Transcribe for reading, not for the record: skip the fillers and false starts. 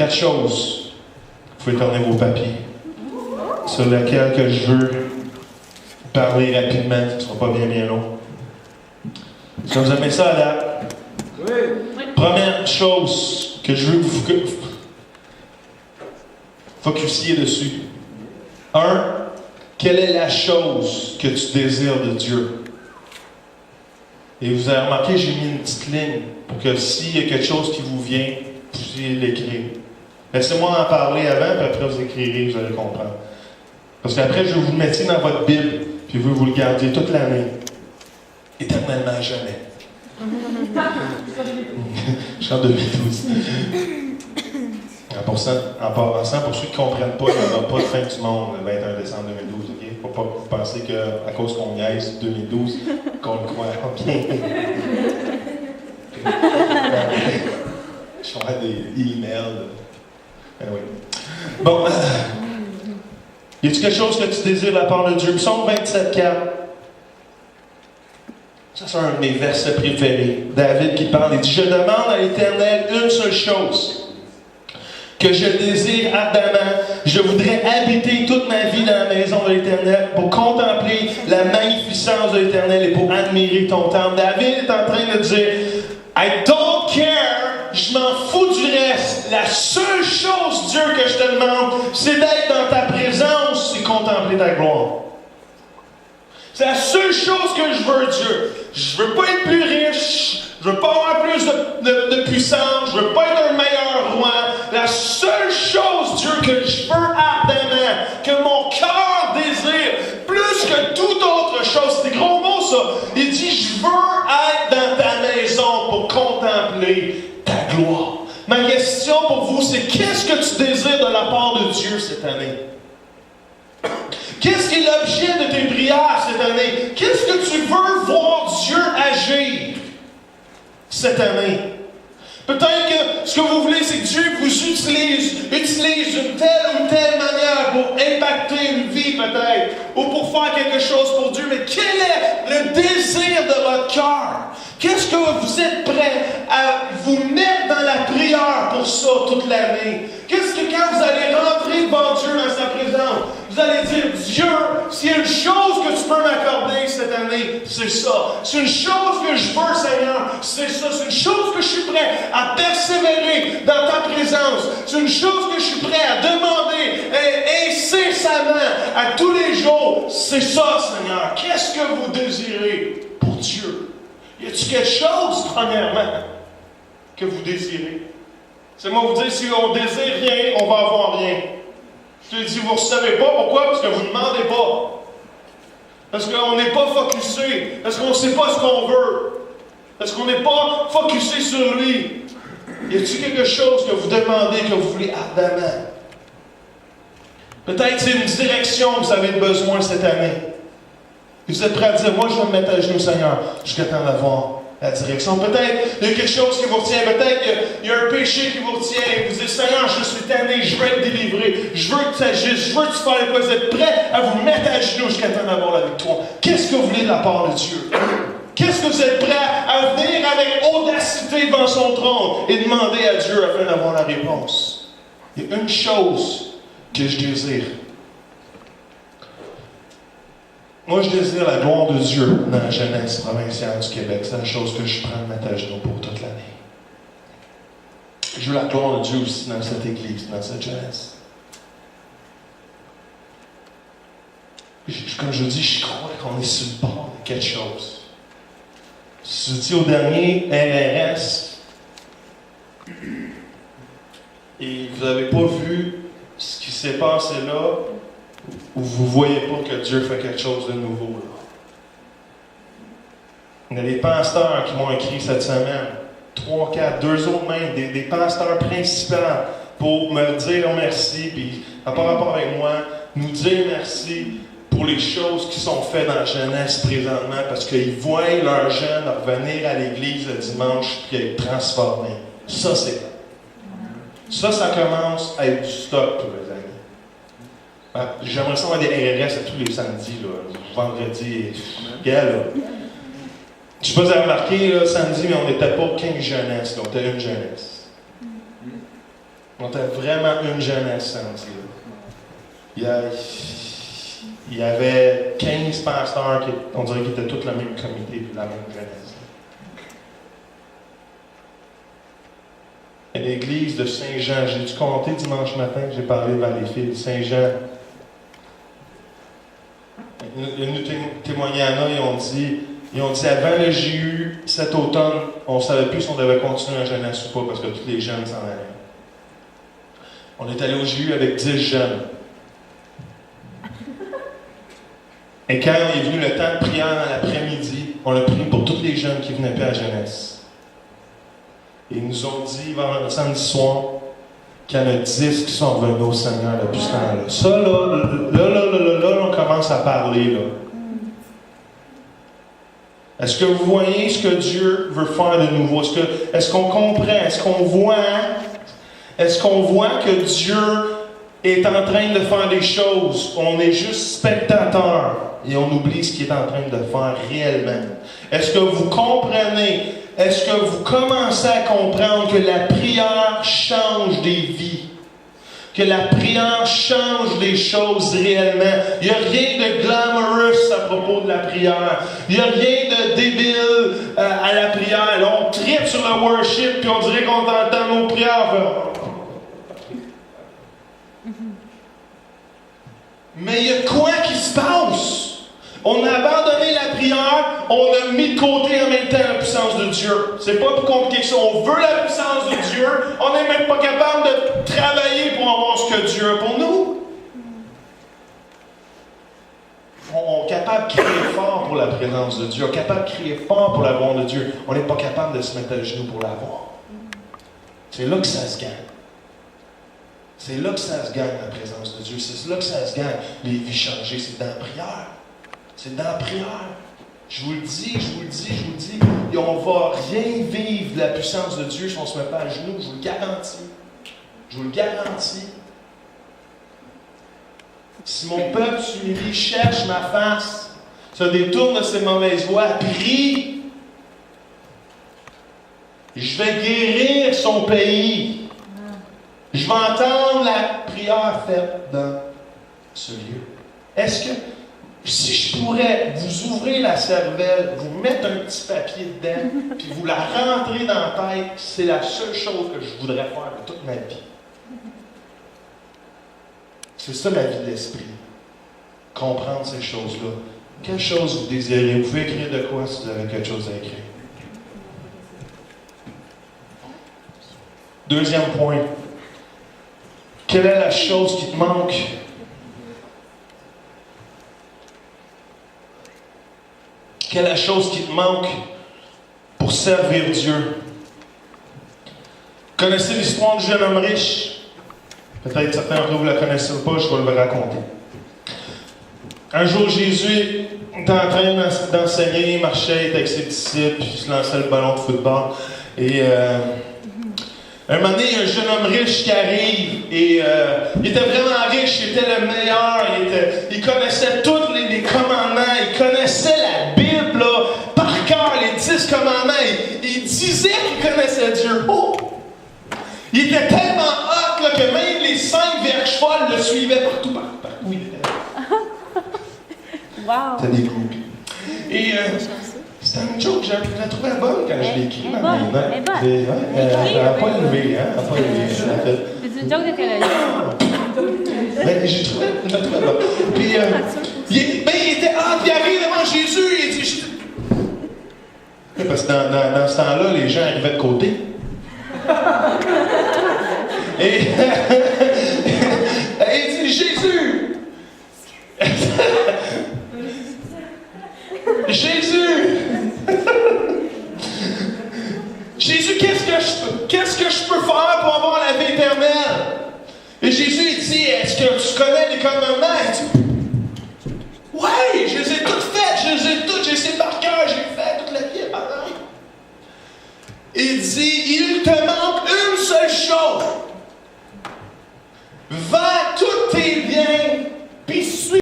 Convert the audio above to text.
4 choses. Vous pouvez tourner vos papiers. Sur lesquelles que je veux parler rapidement, ce ne sera pas bien long. Est-ce que vous aimez ça à la... Oui. Première chose que je veux que vous focusiez dessus. 1. Quelle est la chose que tu désires de Dieu? Et vous avez remarqué, j'ai mis une petite ligne pour que s'il y a quelque chose qui vous vient, vous puissiez l'écrire. Laissez-moi en parler avant, puis après vous écrirez, vous allez comprendre. Parce qu'après, je vais vous le mettre dans votre Bible, puis vous le gardiez toute l'année. Éternellement à jamais. Je suis en 2012. En passant, pour ceux qui ne comprennent pas, il n'y aura pas de fin du monde le 21 décembre 2012. Il ne faut pas que vous pensiez qu'à cause qu'on niaise 2012, qu'on le croit. Okay. Je vois des emails. Anyway. Bon. Y a-t-il quelque chose que tu désires de la part de Dieu? Psaume 27:4. Ça, c'est un de mes versets préférés. David qui parle, il dit: je demande à l'Éternel une seule chose, que je désire ardemment. Je voudrais habiter toute ma vie dans la maison de l'Éternel pour contempler la magnificence de l'Éternel et pour admirer ton temple. David est en train de dire: I don't care, je m'en fous du reste. La seule chose, Dieu, que je te demande, c'est d'être dans ta présence et contempler ta gloire. C'est la seule chose que je veux, Dieu. Je veux pas être plus riche, je veux pas avoir plus de puissance, je veux pas être un meilleur roi. La seule chose, Dieu, que je veux ardemment, que mon cœur désire, plus que toute autre chose, c'est des gros mots ça. Il dit: je veux être dans ta maison pour contempler ta gloire. Ma question pour vous, c'est: qu'est-ce que tu désires de la part de Dieu cette année? Qu'est-ce qui est l'objet de tes prières cette année? Qu'est-ce que tu veux voir Dieu agir cette année? Peut-être que ce que vous voulez, c'est que Dieu vous utilise d'une telle ou telle manière pour impacter une vie peut-être, ou pour faire quelque chose pour Dieu. Mais quel est le désir de votre cœur? Qu'est-ce que vous êtes prêt à vous mettre dans la prière pour ça toute l'année? Qu'est-ce que quand vous allez rentrer devant Dieu dans sa présence, vous allez dire: Dieu, s'il y a une chose que tu peux m'accorder cette année, c'est ça. C'est une chose que je veux, Seigneur, c'est ça. C'est une chose que je suis prêt à persévérer dans ta présence. C'est une chose que je suis prêt à demander incessamment à tous les jours. C'est ça, Seigneur. Qu'est-ce que vous désirez pour Dieu? Y a-t-il quelque chose, premièrement, que vous désirez? C'est moi vous dire, si on désire rien, on va avoir rien. Je te dis, vous ne savez pas pourquoi? Parce que vous ne demandez pas. Parce qu'on n'est pas focusé. Parce qu'on ne sait pas ce qu'on veut. Parce qu'on n'est pas focusé sur lui. Y a-t-il quelque chose que vous demandez, que vous voulez ardemment? Peut-être c'est une direction que vous avez besoin cette année. Vous êtes prêts à dire: moi, je vais me mettre à genoux, Seigneur, jusqu'à temps d'avoir la direction. Peut-être il y a quelque chose qui vous retient. Peut-être qu'il y a un péché qui vous retient. Vous dites: Seigneur, je suis tanné, je veux être délivré. Je veux que tu agisses, je veux que tu fasses quoi. Vous êtes prêts à vous mettre à genoux jusqu'à temps d'avoir la victoire. Qu'est-ce que vous voulez de la part de Dieu? Qu'est-ce que vous êtes prêts à venir avec audacité devant son trône et demander à Dieu afin d'avoir la réponse? Il y a une chose que je désire. Moi, je désire la gloire de Dieu dans la jeunesse provinciale du Québec. C'est la chose que je prends de mettre à genoux pour toute l'année. Je veux la gloire de Dieu aussi dans cette église, dans cette jeunesse. Comme je dis, je crois qu'on est sur le bord de quelque chose. Je dis au dernier RRS, et vous n'avez pas vu ce qui s'est passé là, où vous ne voyez pas que Dieu fait quelque chose de nouveau là. Il y a des pasteurs qui m'ont écrit cette semaine, 3, 4, 2 autres même, des pasteurs principaux, pour me dire merci, puis par rapport avec moi, nous dire merci pour les choses qui sont faites dans la jeunesse présentement, parce qu'ils voient leurs jeunes revenir à l'église le dimanche puis être transformés. Ça, c'est ça commence à être du stock pour les amis. J'aimerais ça avoir des RRS à tous les samedis, là, vendredi. Gars, là. Je ne sais pas si vous avez remarqué, là, samedi, mais on n'était pas 15 jeunesses, là, on était une jeunesse. On était vraiment une jeunesse, il y avait 15 pasteurs on dirait qu'ils étaient tous le même comité, la même jeunesse. Et l'église de Saint-Jean, j'ai dû compter dimanche matin que j'ai parlé devant les filles de Saint-Jean. Ils nous témoignaient à nous, ils ont dit avant le JU, cet automne, on ne savait plus si on devait continuer en jeunesse ou pas parce que tous les jeunes s'en allaient. On est allé au JU avec 10 jeunes. Et quand est venu le temps de prière l'après-midi, on a prié pour tous les jeunes qui venaient plus à la jeunesse. Et ils nous ont dit, samedi soir, qu'il y en a 10 qui sont revenus au Seigneur depuis ce temps-là. Ça, là, on commence à parler, là. Est-ce que vous voyez ce que Dieu veut faire de nouveau? Est-ce qu'on comprend? Est-ce qu'on voit que Dieu est en train de faire des choses? On est juste spectateur et on oublie ce qu'il est en train de faire réellement. Est-ce que vous comprenez? Est-ce que vous commencez à comprendre que la prière change des vies? Que la prière change les choses réellement. Il n'y a rien de glamorous à propos de la prière. Il n'y a rien de débile à la prière. Là, on tripe sur le worship, puis on dirait qu'on entend nos prières. Mais il y a quoi qui se passe? On a abandonné la prière, on a mis de côté en même temps la puissance de Dieu. C'est pas plus compliqué que ça. On veut la puissance de Dieu, on n'est même pas capable de travailler pour avoir ce que Dieu a pour nous. On est capable de crier fort pour la présence de Dieu, on est capable de crier fort pour la gloire de Dieu. On n'est pas capable de se mettre à genoux pour l'avoir. C'est là que ça se gagne. C'est là que ça se gagne, la présence de Dieu. C'est là que ça se gagne, les vies changées. C'est dans la prière. C'est dans la prière. Je vous le dis. Et on ne va rien vivre de la puissance de Dieu si on ne se met pas à genoux. Je vous le garantis. Si mon peuple s'humilie, cherche ma face, se détourne de ses mauvaises voies, prie, je vais guérir son pays. Je vais entendre la prière faite dans ce lieu. Est-ce que, si je pourrais vous ouvrir la cervelle, vous mettre un petit papier dedans, puis vous la rentrer dans la tête, c'est la seule chose que je voudrais faire de toute ma vie. C'est ça la vie de l'esprit. Comprendre ces choses-là. Quelle chose vous désirez? Vous pouvez écrire de quoi si vous avez quelque chose à écrire. Deuxième point. Quelle est la chose qui te manque? Quelle est la chose qui te manque pour servir Dieu? Connaissez l'histoire du jeune homme riche? Peut-être certains d'entre vous ne la connaissez pas, je vais le raconter. Un jour, Jésus était en train d'enseigner, il marchait avec ses disciples, il se lançait le ballon de football. Et un moment donné, il y a un jeune homme riche qui arrive et il était vraiment riche, il était le meilleur, il connaissait tous les commandements, il connaissait la Bible là, par cœur, les 10 commandements. Il disait qu'il connaissait Dieu. Oh! Il était tellement hot là, que même les 5 verges folles le suivaient partout il était. Wow! C'était des groupies. Et c'était une joke, je la trouvais bonne quand je l'ai écrite. Elle n'a pas élevé, hein? Elle n'a pas élevé. C'est une joke de quelle année? Mais j'ai trouvé, je la trouvais bonne. Puis, il était hot, il arrive devant Jésus, il dit... Parce que dans ce temps-là, les gens arrivaient de côté. Et il dit, Jésus! Jésus, qu'est-ce que je peux faire pour avoir la vie éternelle? Et Jésus, il dit, est-ce que tu connais les commandements? Il dit,